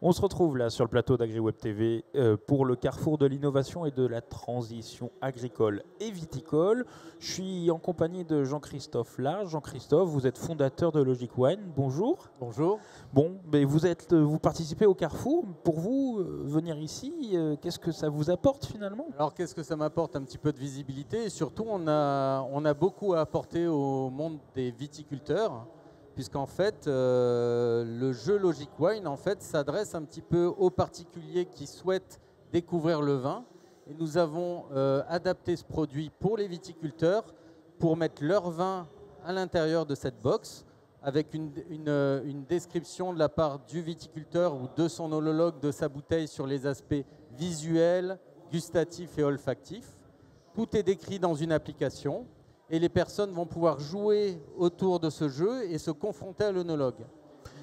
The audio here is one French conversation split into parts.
On se retrouve là sur le plateau d'AgriWeb TV pour le carrefour de l'innovation et de la transition agricole et viticole. Je suis en compagnie de Jean-Christophe Large. Jean-Christophe, vous êtes fondateur de Logic Wine. Bonjour. Bonjour. Bon, mais vous participez au carrefour. Pour vous, venir ici, qu'est-ce que ça vous apporte finalement? Alors qu'est-ce que ça m'apporte? Un petit peu de visibilité et surtout on a beaucoup à apporter au monde des viticulteurs, puisqu'en fait le jeu Logic Wine en fait s'adresse un petit peu aux particuliers qui souhaitent découvrir le vin, et nous avons adapté ce produit pour les viticulteurs pour mettre leur vin à l'intérieur de cette box avec une description de la part du viticulteur ou de son homologue de sa bouteille sur les aspects visuels, gustatifs et olfactifs. Tout est décrit dans une application et les personnes vont pouvoir jouer autour de ce jeu et se confronter à l'œnologue.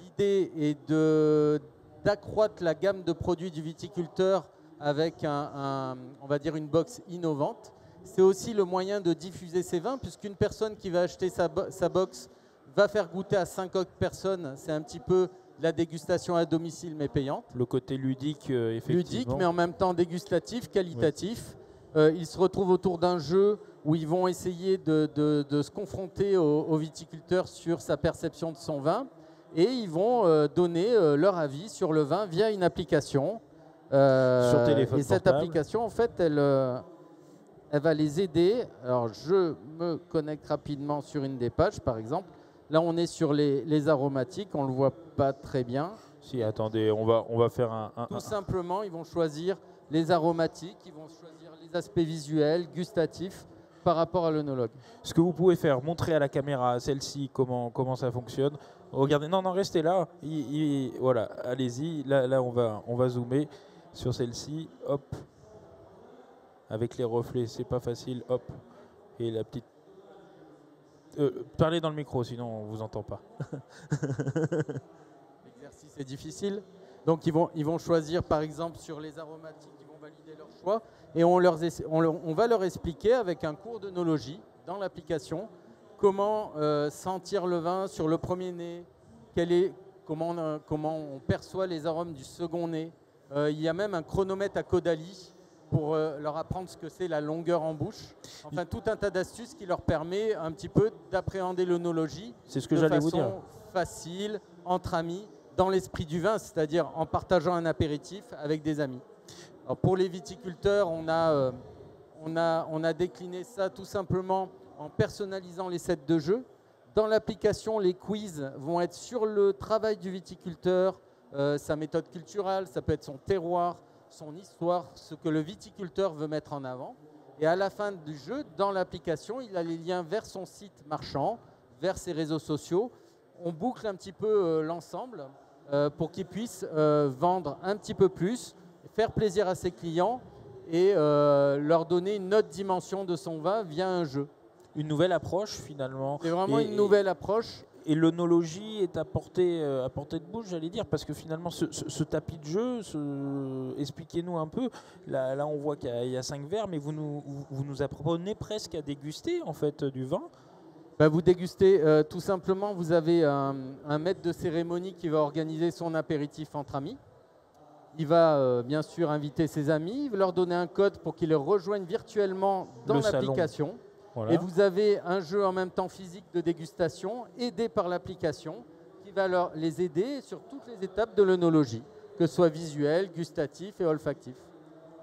L'idée est d'accroître la gamme de produits du viticulteur avec on va dire une box innovante. C'est aussi le moyen de diffuser ses vins, puisqu'une personne qui va acheter sa box va faire goûter à 5 autres personnes. C'est un petit peu la dégustation à domicile mais payante. Le côté ludique, effectivement. Ludique mais en même temps dégustatif, qualitatif. Oui. Ils se retrouvent autour d'un jeu où ils vont essayer de se confronter au viticulteur sur sa perception de son vin, et ils vont donner leur avis sur le vin via une application. Sur téléphone et cette portable. application, en fait, elle va les aider. Alors, je me connecte rapidement sur une des pages, par exemple. Là, on est sur les aromatiques. On ne le voit pas très bien. Si, attendez, on va faire Tout simplement, ils vont choisir les aromatiques, ils vont choisir les aspects visuels, gustatifs, par rapport à l'œnologue. Ce que vous pouvez faire, montrer à la caméra, celle-ci, comment ça fonctionne. Regardez, non, restez là. Voilà, allez-y. Là, on va zoomer sur celle-ci. Hop. Avec les reflets, c'est pas facile. Hop. Et la petite... parlez dans le micro, sinon on vous entend pas. L'exercice est difficile. Donc ils vont choisir, par exemple, sur les aromatiques, ils vont valider leur choix. Et on va leur expliquer avec un cours d'œnologie dans l'application comment sentir le vin sur le premier nez, comment on perçoit les arômes du second nez. Il y a même un chronomètre à Caudalie pour leur apprendre ce que c'est la longueur en bouche. Enfin, tout un tas d'astuces qui leur permet un petit peu d'appréhender l'œnologie de façon facile, entre amis, dans l'esprit du vin, c'est-à-dire en partageant un apéritif avec des amis. Alors pour les viticulteurs, on a décliné ça tout simplement en personnalisant les sets de jeu. Dans l'application, les quiz vont être sur le travail du viticulteur, sa méthode culturelle, ça peut être son terroir, son histoire, ce que le viticulteur veut mettre en avant. Et à la fin du jeu, dans l'application, il a les liens vers son site marchand, vers ses réseaux sociaux. On boucle un petit peu l'ensemble pour qu'il puisse vendre un petit peu plus, faire plaisir à ses clients et leur donner une autre dimension de son vin via un jeu. Une nouvelle approche finalement. C'est vraiment une nouvelle approche. Et l'œnologie est à portée de bouche, j'allais dire, parce que finalement ce tapis de jeu, expliquez-nous un peu. Là on voit qu'il y a 5 verres, mais vous nous apprenez presque à déguster en fait du vin. Ben, vous dégustez tout simplement, vous avez un maître de cérémonie qui va organiser son apéritif entre amis. Il va bien sûr inviter ses amis, il va leur donner un code pour qu'ils le rejoignent virtuellement dans l'application. Voilà. Et vous avez un jeu en même temps physique de dégustation aidé par l'application qui va les aider sur toutes les étapes de l'œnologie, que ce soit visuel, gustatif et olfactif.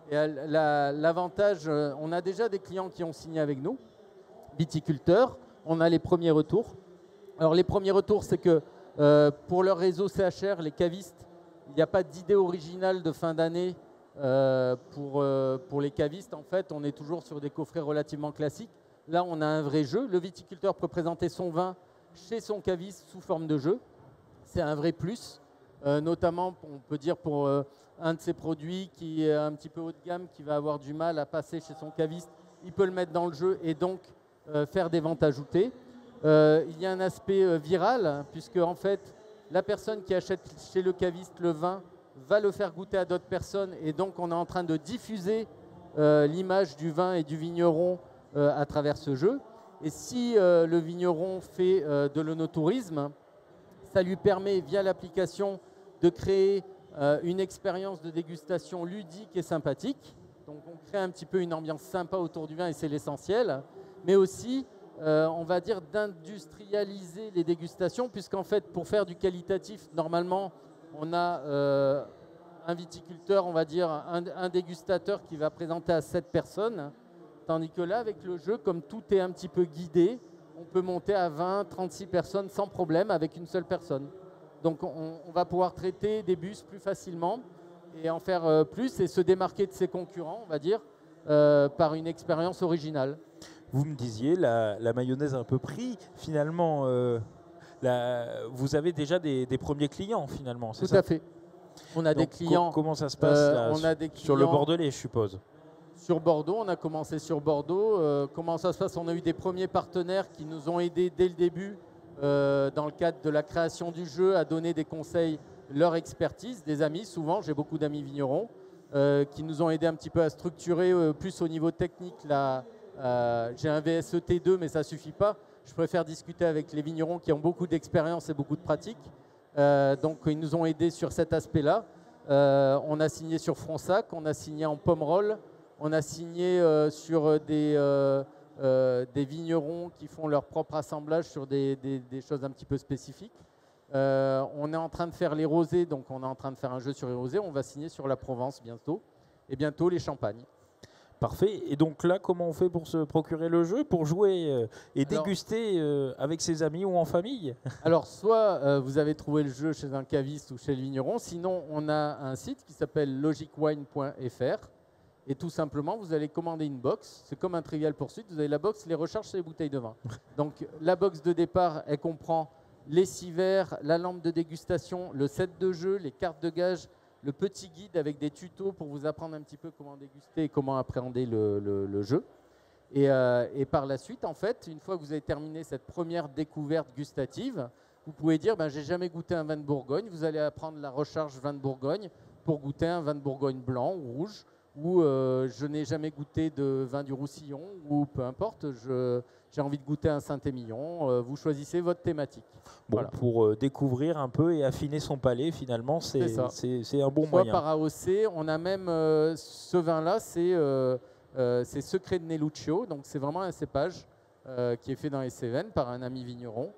Et l'avantage, on a déjà des clients qui ont signé avec nous, viticulteurs. On a les premiers retours. Alors les premiers retours, c'est que pour leur réseau CHR, les cavistes, il n'y a pas d'idée originale de fin d'année pour les cavistes. En fait, on est toujours sur des coffrets relativement classiques. Là, on a un vrai jeu. Le viticulteur peut présenter son vin chez son caviste sous forme de jeu. C'est un vrai plus, notamment, on peut dire, pour un de ses produits qui est un petit peu haut de gamme, qui va avoir du mal à passer chez son caviste. Il peut le mettre dans le jeu et donc faire des ventes ajoutées. Il y a un aspect viral, puisque en fait, la personne qui achète chez le caviste le vin va le faire goûter à d'autres personnes, et donc on est en train de diffuser l'image du vin et du vigneron à travers ce jeu. Et si le vigneron fait de l'œnotourisme, ça lui permet via l'application de créer une expérience de dégustation ludique et sympathique. Donc on crée un petit peu une ambiance sympa autour du vin et c'est l'essentiel. Mais aussi, on va dire d'industrialiser les dégustations, puisqu'en fait, pour faire du qualitatif, normalement, on a un viticulteur, on va dire un dégustateur qui va présenter à 7 personnes. Tandis que là, avec le jeu, comme tout est un petit peu guidé, on peut monter à 20, 36 personnes sans problème avec une seule personne. Donc on va pouvoir traiter des bus plus facilement et en faire plus et se démarquer de ses concurrents, on va dire, par une expérience originale. Vous me disiez, la mayonnaise a un peu pris, finalement. Vous avez déjà des premiers clients, finalement, c'est ça? Tout à fait. On a des clients. Comment ça se passe là, on a des sur le clients Bordelais, je suppose? Sur Bordeaux, on a commencé sur Bordeaux. Comment ça se passe? On a eu des premiers partenaires qui nous ont aidés dès le début, dans le cadre de la création du jeu, à donner des conseils, leur expertise, des amis souvent, j'ai beaucoup d'amis vignerons, qui nous ont aidés un petit peu à structurer plus au niveau technique. J'ai un VSET2, mais ça ne suffit pas. Je préfère discuter avec les vignerons qui ont beaucoup d'expérience et beaucoup de pratique. Donc ils nous ont aidés sur cet aspect-là. On a signé sur Fronsac, on a signé en Pomerol, on a signé sur des vignerons qui font leur propre assemblage sur des choses un petit peu spécifiques. On est en train de faire les rosés, donc on est en train de faire un jeu sur les rosés. On va signer sur la Provence bientôt, et bientôt les champagnes. Parfait. Et donc là, comment on fait pour se procurer le jeu, pour jouer et déguster avec ses amis ou en famille? Alors, soit vous avez trouvé le jeu chez un caviste ou chez le vigneron, sinon on a un site qui s'appelle logicwine.fr. Et tout simplement, vous allez commander une box. C'est comme un Trivial Pursuit. Vous avez la box, les recharges, c'est les bouteilles de vin. Donc, la box de départ, elle comprend les 6 verres, la lampe de dégustation, le set de jeu, les cartes de gage, le petit guide avec des tutos pour vous apprendre un petit peu comment déguster et comment appréhender le jeu. Et par la suite, en fait, une fois que vous avez terminé cette première découverte gustative, vous pouvez dire ben, j'ai jamais goûté un vin de Bourgogne. Vous allez apprendre la recharge vin de Bourgogne pour goûter un vin de Bourgogne blanc ou rouge, ou je n'ai jamais goûté de vin du Roussillon, ou peu importe, j'ai envie de goûter un Saint-Émilion. Vous choisissez votre thématique. Bon, voilà. Pour découvrir un peu et affiner son palais, finalement, c'est un bon Soit moyen. par AOC, on a même ce vin-là, c'est Secret de Neluccio, donc c'est vraiment un cépage qui est fait dans les Cévennes par un ami vigneron.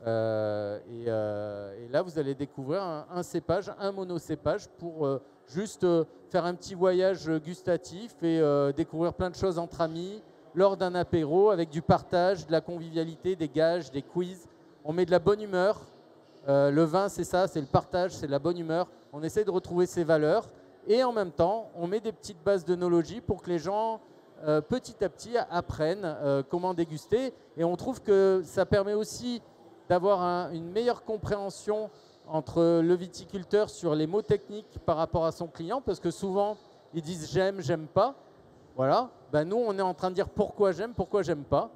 Et là, vous allez découvrir un cépage, un monocépage pour juste faire un petit voyage gustatif et découvrir plein de choses entre amis lors d'un apéro avec du partage, de la convivialité, des gages, des quiz. On met de la bonne humeur. Le vin, c'est ça, c'est le partage, c'est la bonne humeur. On essaie de retrouver ses valeurs et en même temps, on met des petites bases d'œnologie pour que les gens, petit à petit, apprennent comment déguster. Et on trouve que ça permet aussi d'avoir une meilleure compréhension entre le viticulteur sur les mots techniques par rapport à son client, parce que souvent, ils disent j'aime, j'aime pas. Voilà. Ben nous, on est en train de dire pourquoi j'aime pas.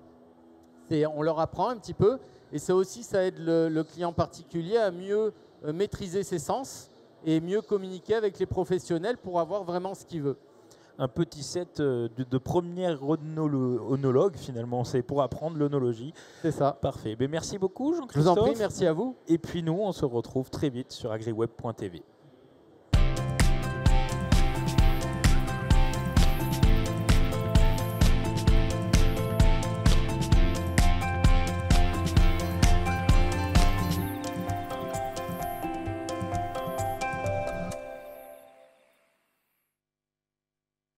On leur apprend un petit peu. Et ça aussi, ça aide le client particulier à mieux maîtriser ses sens et mieux communiquer avec les professionnels pour avoir vraiment ce qu'il veut. Un petit set de première onologue, finalement, c'est pour apprendre l'onologie. C'est ça. Parfait. Ben, merci beaucoup, Jean-Christophe. Je vous en prie, merci à vous. Et puis nous, on se retrouve très vite sur agriweb.tv.